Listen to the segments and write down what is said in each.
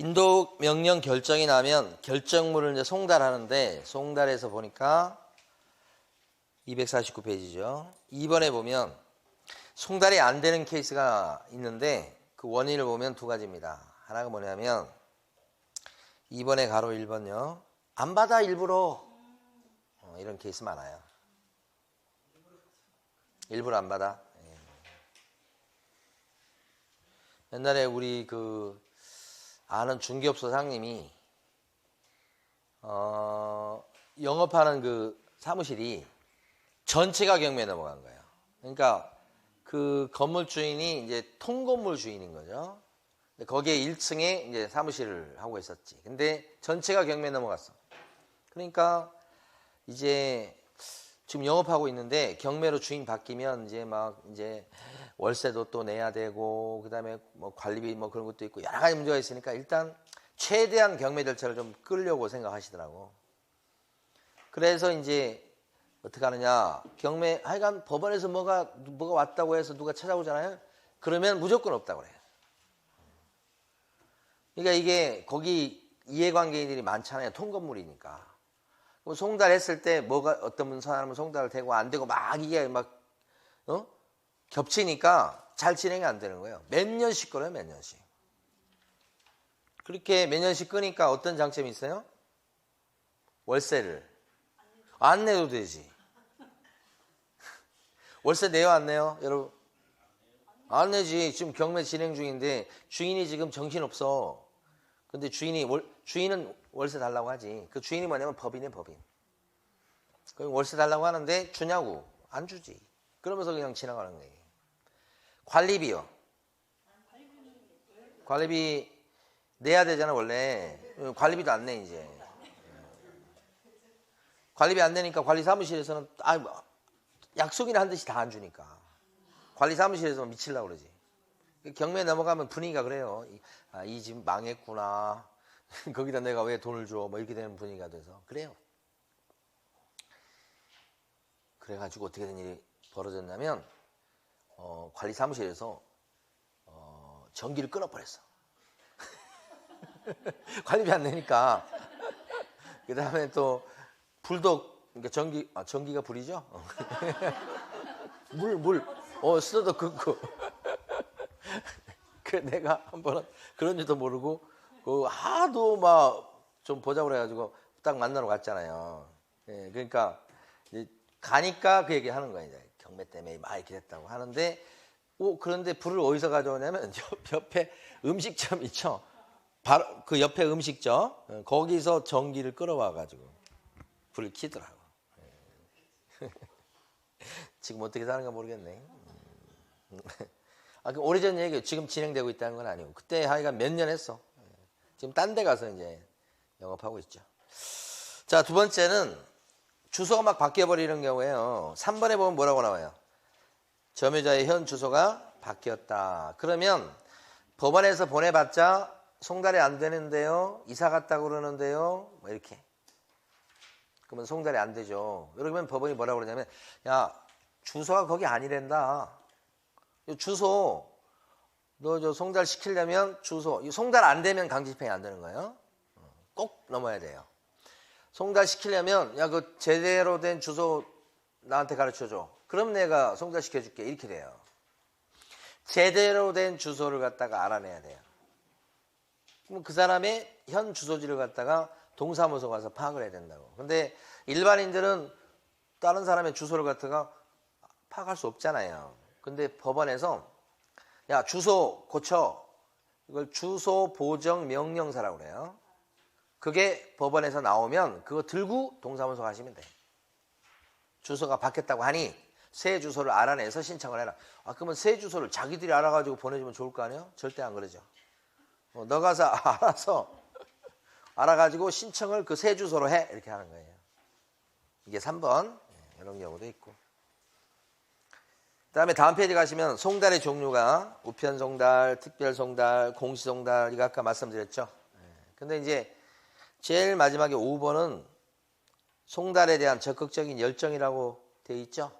인도 명령 결정이 나면 결정물을 이제 송달하는데, 송달해서 보니까 249페이지죠. 2번에 보면 송달이 안 되는 케이스가 있는데 그 원인을 보면 두 가지입니다. 하나가 뭐냐면 2번에 가로 1번요. 안 받아 일부러. 이런 케이스 많아요. 일부러 안 받아. 옛날에 우리 아는 중개업 사장님이 영업하는 그 사무실이 전체가 경매에 넘어간 거예요. 그러니까 그 건물 주인이 이제 통건물 주인인 거죠. 거기에 1층에 이제 사무실을 하고 있었지. 근데 전체가 경매에 넘어갔어. 그러니까 이제 지금 영업하고 있는데 경매로 주인 바뀌면 이제 월세도 또 내야 되고 그다음에 뭐 관리비 뭐 그런 것도 있고 여러 가지 문제가 있으니까 일단 최대한 경매 절차를 좀 끌려고 생각하시더라고. 그래서 이제 어떻게 하느냐, 경매 하여간 법원에서 뭐가 왔다고 해서 누가 찾아오잖아요. 그러면 무조건 없다고 그래요. 그러니까 이게 거기 이해관계인들이 많잖아요. 통건물이니까. 그럼 송달했을 때 어떤 사람은 송달을 되고 안 되고 막 이게 겹치니까 잘 진행이 안 되는 거예요. 몇 년씩 끌어요, 몇 년씩. 그렇게 몇 년씩 끄니까 어떤 장점이 있어요? 월세를 안 내도 되지. 월세 내요, 안 내요? 여러분? 안 내지. 지금 경매 진행 중인데 주인이 지금 정신없어. 근데 주인은 월세 달라고 하지. 그 주인이 뭐냐면 법인이에요, 법인. 그럼 월세 달라고 하는데 주냐고? 안 주지. 그러면서 그냥 지나가는 거예요. 관리비요. 관리비 내야 되잖아, 원래. 관리비도 안 내, 이제. 관리비 안 내니까 관리사무실에서는 약속이나 한 듯이 다 안 주니까. 관리사무실에서 미치려고 그러지. 경매에 넘어가면 분위기가 그래요. 이 집 망했구나. 거기다 내가 왜 돈을 줘? 뭐 이렇게 되는 분위기가 돼서. 그래요. 그래가지고 어떻게 된 일이 벌어졌냐면, 관리사무실에서, 전기를 끊어버렸어. 관리비 안 내니까. 그 다음에 또, 불도, 그러니까 전기가 불이죠? 수도도 끊고. 내가 한 번은 그런 줄도 모르고, 하도 좀 보자고 그래가지고 딱 만나러 갔잖아요. 예, 그러니까, 가니까 그 얘기 하는 거예요. 이제 경매 때문에 막 이렇게 됐다고 하는데, 그런데 불을 어디서 가져오냐면, 옆에 음식점 있죠? 바로 그 옆에 음식점, 거기서 전기를 끌어와가지고 불을 켜더라고. 지금 어떻게 사는가 모르겠네. 그 오래전 얘기예요. 지금 진행되고 있다는 건 아니고. 그때 하여간 몇 년 했어. 지금 딴 데 가서 이제 영업하고 있죠. 자, 두 번째는 주소가 막 바뀌어버리는 경우에요. 3번에 보면 뭐라고 나와요? 점유자의 현 주소가 바뀌었다. 그러면 법원에서 보내봤자 송달이 안 되는데요. 이사 갔다고 그러는데요. 뭐 이렇게. 그러면 송달이 안 되죠. 그러면 법원이 뭐라고 그러냐면, 야, 주소가 거기 아니란다. 주소, 너 송달 시키려면 주소, 송달 안 되면 강제집행이 안 되는 거예요. 꼭 넘어야 돼요. 송달 시키려면, 야, 그 제대로 된 주소 나한테 가르쳐줘. 그럼 내가 송달 시켜줄게. 이렇게 돼요. 제대로 된 주소를 갖다가 알아내야 돼요. 그럼 그 사람의 현 주소지를 갖다가 동사무소 가서 파악을 해야 된다고. 근데 일반인들은 다른 사람의 주소를 갖다가 파악할 수 없잖아요. 근데 법원에서 야, 주소 고쳐. 이걸 주소 보정 명령사라고 그래요. 그게 법원에서 나오면 그거 들고 동사무소 가시면 돼. 주소가 바뀌었다고 하니 새 주소를 알아내서 신청을 해라. 그러면 새 주소를 자기들이 알아가지고 보내주면 좋을 거 아니에요? 절대 안 그러죠. 너 가서 알아서 알아가지고 신청을 그 새 주소로 해. 이렇게 하는 거예요. 이게 3번. 이런 경우도 있고. 그 다음에 다음 페이지 가시면 송달의 종류가 우편송달, 특별송달, 공시송달 이거 아까 말씀드렸죠. 근데 이제 제일 마지막에 5번은 송달에 대한 적극적인 열정이라고 되어 있죠.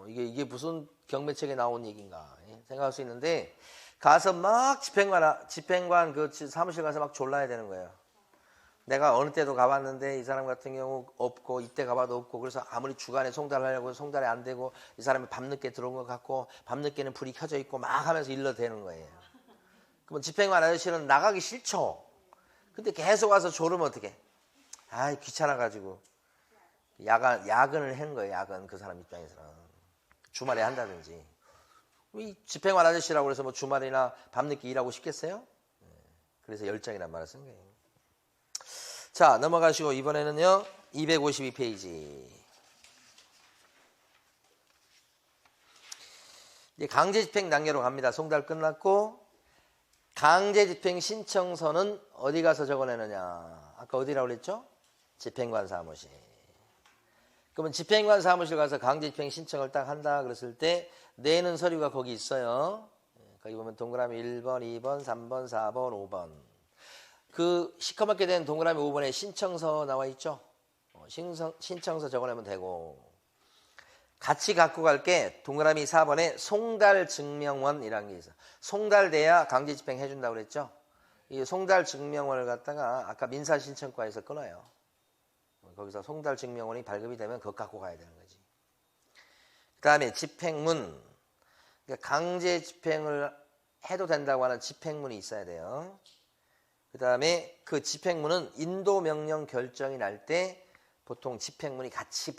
이게 무슨 경매책에 나온 얘기인가 생각할 수 있는데 가서 막 집행관 그 사무실 가서 막 졸라야 되는 거예요. 내가 어느 때도 가봤는데 이 사람 같은 경우 없고 이때 가봐도 없고 그래서 아무리 주간에 송달하려고 송달이 안 되고 이 사람이 밤늦게 들어온 것 같고 밤늦게는 불이 켜져 있고 막 하면서 일러대는 거예요. 그러면 집행관 아저씨는 나가기 싫죠. 근데 계속 와서 졸으면 어떡해. 아이 귀찮아가지고 야근을 한 거예요. 야근 그 사람 입장에서는. 주말에 한다든지. 이 집행관 아저씨라고 그래서 뭐 주말이나 밤늦게 일하고 싶겠어요? 그래서 열정이란 말을 쓴 거예요. 자, 넘어가시고 이번에는요. 252페이지. 이제 강제집행 단계로 갑니다. 송달 끝났고 강제집행 신청서는 어디 가서 적어내느냐. 아까 어디라고 그랬죠? 집행관 사무실. 그러면 집행관 사무실 가서 강제집행 신청을 딱 한다 그랬을 때 내는 서류가 거기 있어요. 거기 보면 동그라미 1번, 2번, 3번, 4번, 5번. 그 시커멓게 된 동그라미 5번에 신청서 나와 있죠. 신청서 적어내면 되고 같이 갖고 갈 게 동그라미 4번에 송달증명원이라는 게 있어. 송달돼야 강제집행 해준다고 그랬죠. 이 송달증명원을 갖다가 아까 민사신청과에서 끊어요. 거기서 송달증명원이 발급이 되면 그것 갖고 가야 되는 거지. 그 다음에 집행문. 그러니까 강제집행을 해도 된다고 하는 집행문이 있어야 돼요. 그 다음에 그 집행문은 인도명령 결정이 날 때 보통 집행문이 같이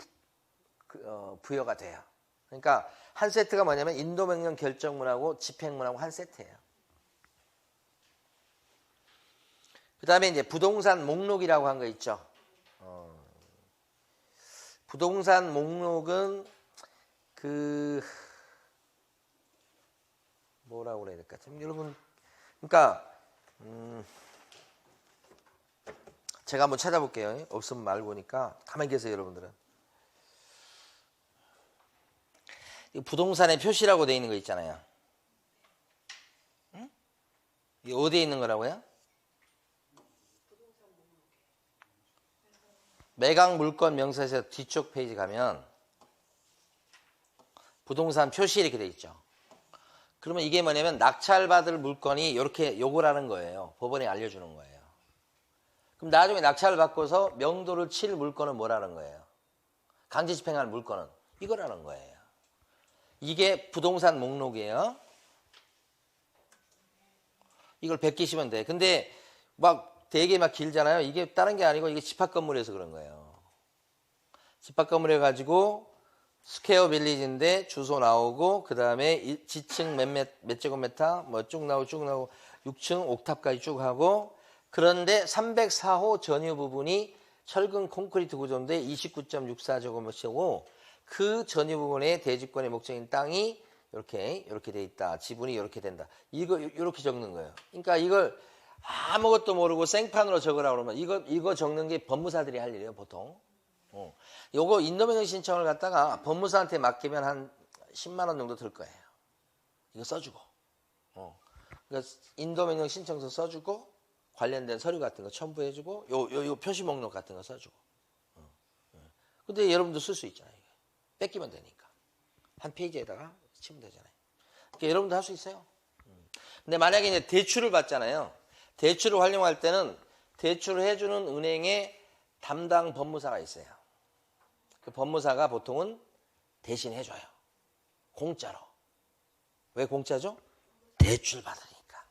부여가 돼요. 그러니까 한 세트가 뭐냐면 인도명령 결정문하고 집행문하고 한 세트예요. 그 다음에 이제 부동산 목록이라고 한 거 있죠. 부동산 목록은 뭐라고 그래야 될까? 참 여러분, 그러니까 제가 한번 찾아볼게요. 없으면 말고니까 가만히 계세요, 여러분들은. 부동산의 표시라고 되어 있는 거 있잖아요. 응? 이게 어디에 있는 거라고요? 매각 물건 명세서 뒤쪽 페이지 가면 부동산 표시 이렇게 돼 있죠. 그러면 이게 뭐냐면 낙찰받을 물건이 이렇게 요거라는 거예요. 법원에 알려주는 거예요. 그럼 나중에 낙찰을 받고서 명도를 칠 물건은 뭐라는 거예요? 강제 집행할 물건은 이거라는 거예요. 이게 부동산 목록이에요. 이걸 베끼시면 돼. 근데 막 되게 막 길잖아요. 이게 다른 게 아니고 이게 집합건물에서 그런 거예요. 집합건물 해가지고 스퀘어 빌리지인데 주소 나오고 그 다음에 지층 몇 제곱미터 뭐 쭉 나오고 6층 옥탑까지 쭉 하고 그런데 304호 전유 부분이 철근 콘크리트 구조인데 29.64제곱미터고 그 전유 부분에 대지권의 목적인 땅이 이렇게 돼 있다. 지분이 이렇게 된다. 이거 이렇게 적는 거예요. 그러니까 이걸 아무것도 모르고 생판으로 적으라고 그러면 이거 적는 게 법무사들이 할 일이에요, 보통. 요거 인도명령 신청을 갖다가 법무사한테 맡기면 한 10만 원 정도 들 거예요. 이거 써주고. 그러니까 인도명령 신청서 써주고 관련된 서류 같은 거 첨부해주고 요 표시 목록 같은 거 써주고. 근데 여러분도 쓸 수 있잖아요. 뺏기면 되니까. 한 페이지에다가 치면 되잖아요. 그러니까 여러분도 할 수 있어요. 근데 만약에 이제 대출을 받잖아요. 대출을 활용할 때는 대출을 해주는 은행에 담당 법무사가 있어요. 그 법무사가 보통은 대신 해줘요. 공짜로. 왜 공짜죠? 대출 받으니까.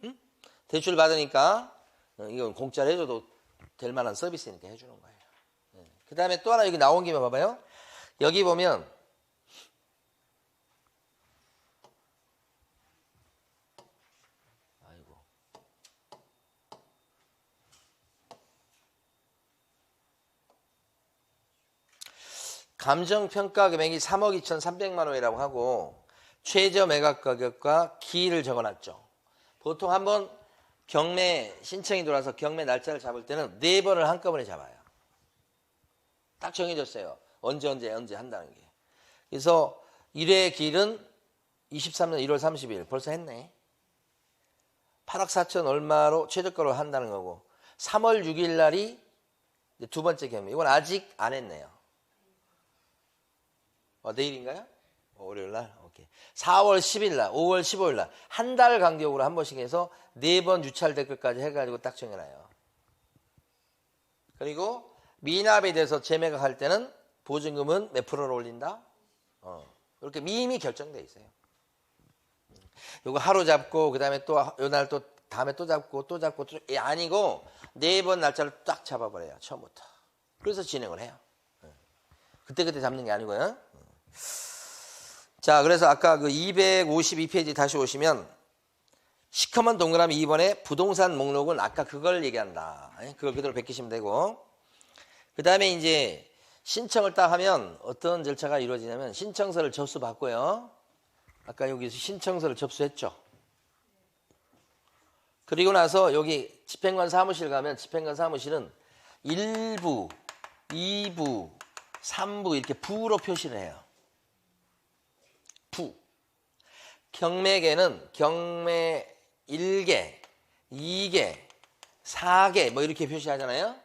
응? 대출 받으니까 이건 공짜로 해줘도 될 만한 서비스니까 해주는 거예요. 그 다음에 또 하나 여기 나온 김에 봐봐요. 여기 보면 아이고 감정평가 금액이 3억 2,300만 원이라고 하고 최저 매각 가격과 기일을 적어놨죠. 보통 한번 경매 신청이 들어와서 경매 날짜를 잡을 때는 4번을 한꺼번에 잡아요. 딱 정해졌어요. 언제 한다는 게. 그래서 1회 기일은 23년 1월 30일 벌써 했네. 8억 4천 얼마로 최저가로 한다는 거고 3월 6일 날이 두 번째 경매. 이건 아직 안 했네요. 내일인가요? 월요일 날? 오케이. 오케이. 4월 10일 날, 5월 15일 날 한 달 간격으로 한 번씩 해서 4번 유찰 댓글까지 해가지고 딱 정해놔요. 그리고 미납이 돼서 재매각할 때는 보증금은 몇 프로를 올린다? 이렇게 미리 결정돼 있어요. 요거 하루 잡고 그다음에 또 요날 또 다음에 또 잡고 또 잡고 또 아니고 4번 날짜를 딱 잡아버려요. 처음부터. 그래서 진행을 해요. 그때 잡는 게 아니고요. 자, 그래서 아까 그 252페이지 다시 오시면 시커먼 동그라미 2번에 부동산 목록은 아까 그걸 얘기한다. 그걸 그대로 베끼시면 되고, 그 다음에 이제 신청을 딱 하면 어떤 절차가 이루어지냐면 신청서를 접수받고요. 아까 여기서 신청서를 접수했죠. 그리고 나서 여기 집행관 사무실 가면 집행관 사무실은 1부, 2부, 3부 이렇게 부로 표시를 해요. 부. 경매계는 경매 1개, 2개, 4개 뭐 이렇게 표시하잖아요.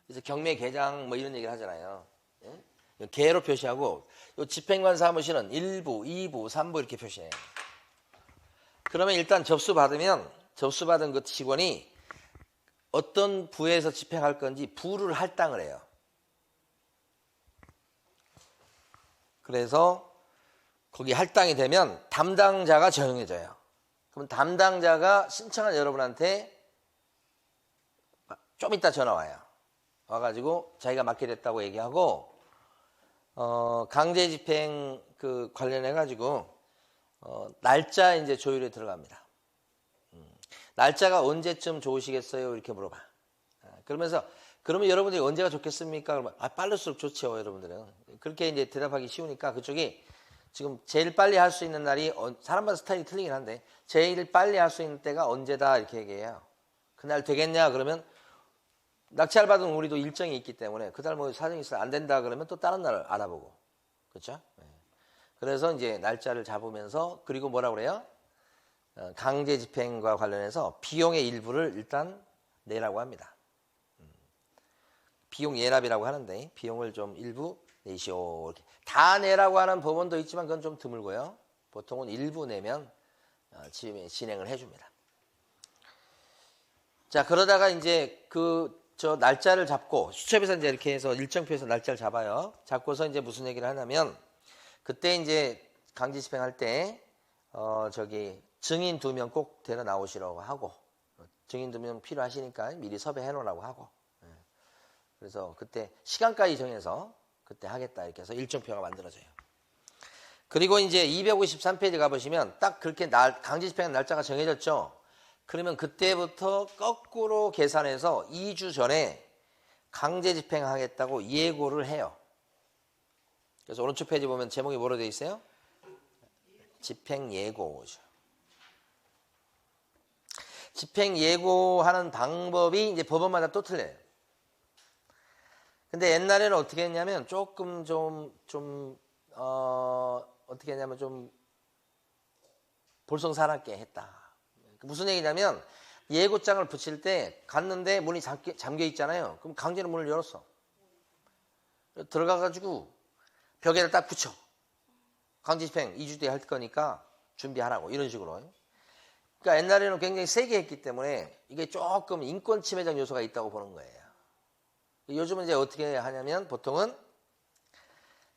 그래서 경매계장 뭐 이런 얘기를 하잖아요. 예? 개로 표시하고 요 집행관 사무실은 1부, 2부, 3부 이렇게 표시해요. 그러면 일단 접수받은 그 직원이 어떤 부에서 집행할 건지 부를 할당을 해요. 그래서 거기 할당이 되면 담당자가 정해져요. 그럼 담당자가 신청한 여러분한테 좀 이따 전화 와요. 와가지고 자기가 맡게 됐다고 얘기하고 강제 집행 그 관련해가지고 날짜 이제 조율에 들어갑니다. 날짜가 언제쯤 좋으시겠어요? 이렇게 물어봐. 그러면 여러분들이 언제가 좋겠습니까? 그러면 빠를수록 좋죠, 여러분들은. 그렇게 이제 대답하기 쉬우니까 그쪽이 지금 제일 빨리 할 수 있는 날이 사람마다 스타일이 틀리긴 한데 제일 빨리 할 수 있는 때가 언제다 이렇게 얘기해요. 그날 되겠냐? 그러면 낙찰 받은 우리도 일정이 있기 때문에 그날 뭐 사정이 있어 안 된다 그러면 또 다른 날을 알아보고 그렇죠? 그래서 이제 날짜를 잡으면서 그리고 뭐라 그래요? 강제 집행과 관련해서 비용의 일부를 일단 내라고 합니다. 비용 예납이라고 하는데 비용을 좀 일부 내시오. 이렇게. 다 내라고 하는 법원도 있지만 그건 좀 드물고요. 보통은 일부 내면 진행을 해줍니다. 자, 그러다가 이제 저 날짜를 잡고 수첩에서 이제 이렇게 해서 일정표에서 날짜를 잡아요. 잡고서 이제 무슨 얘기를 하냐면 그때 이제 강제 집행할 때 증인 2명 꼭 데려 나오시라고 하고 증인 2명 필요하시니까 미리 섭외해 놓으라고 하고 그래서 그때 시간까지 정해서 그때 하겠다 이렇게 해서 일정표가 만들어져요. 그리고 이제 253페이지 가보시면 딱 그렇게 강제 집행 날짜가 정해졌죠. 그러면 그때부터 거꾸로 계산해서 2주 전에 강제 집행하겠다고 예고를 해요. 그래서 오른쪽 페이지 보면 제목이 뭐로 되어 있어요? 집행 예고죠. 집행 예고하는 방법이 이제 법원마다 또 틀려요. 근데 옛날에는 어떻게 했냐면 조금 어떻게 했냐면 좀 볼썽사납게 했다. 무슨 얘기냐면 예고장을 붙일 때 갔는데 문이 잠겨 있잖아요. 그럼 강제로 문을 열었어. 들어가가지고 벽에다 딱 붙여. 강제 집행 2주 뒤에 할 거니까 준비하라고 이런 식으로. 그러니까 옛날에는 굉장히 세게 했기 때문에 이게 조금 인권 침해적 요소가 있다고 보는 거예요. 요즘은 이제 어떻게 하냐면 보통은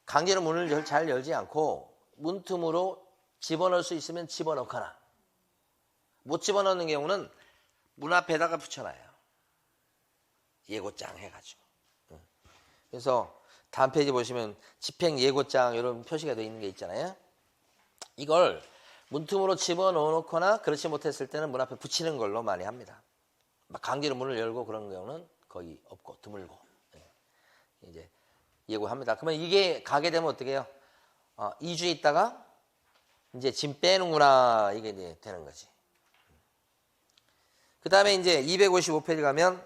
강제로 문을 잘 열지 않고 문틈으로 집어넣을 수 있으면 집어넣거나 못 집어넣는 경우는 문 앞에다가 붙여놔요. 예고장 해가지고. 그래서 다음 페이지 보시면 집행 예고장 이런 표시가 되어 있는 게 있잖아요. 이걸 문틈으로 집어넣거나 그렇지 못했을 때는 문 앞에 붙이는 걸로 많이 합니다. 강제로 문을 열고 그런 경우는 거의 없고 드물고 이제 예고합니다. 그러면 이게 가게 되면 어떻게 해요? 2주 있다가 이제 짐 빼는구나 이게 이제 되는 거지. 그 다음에 이제 255페이지 가면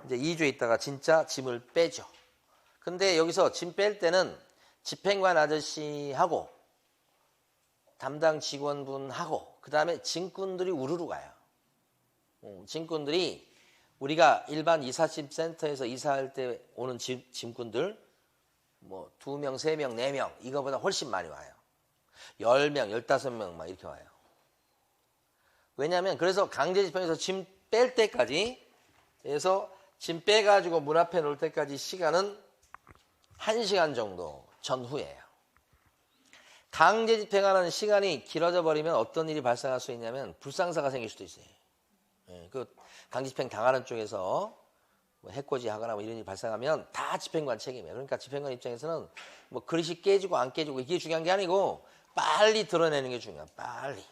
이제 2주 있다가 진짜 짐을 빼죠. 근데 여기서 짐 뺄 때는 집행관 아저씨하고 담당 직원분하고 그 다음에 짐꾼들이 우르르 가요. 짐꾼들이 우리가 일반 이삿짐 센터에서 이사할 때 오는 짐꾼들 뭐 2명, 3명, 4명 이거보다 훨씬 많이 와요. 10명, 15명 막 이렇게 와요. 왜냐하면 그래서 강제 집행에서 짐 뺄 때까지 해서 짐 빼가지고 문 앞에 놓을 때까지 시간은 1시간 정도 전후예요. 강제 집행하는 시간이 길어져 버리면 어떤 일이 발생할 수 있냐면 불상사가 생길 수도 있어요. 그 강제 집행 당하는 쪽에서 뭐 해코지 하거나 뭐 이런 일이 발생하면 다 집행관 책임이에요. 그러니까 집행관 입장에서는 뭐 그릇이 깨지고 안 깨지고 이게 중요한 게 아니고 빨리 드러내는 게 중요해요. 빨리.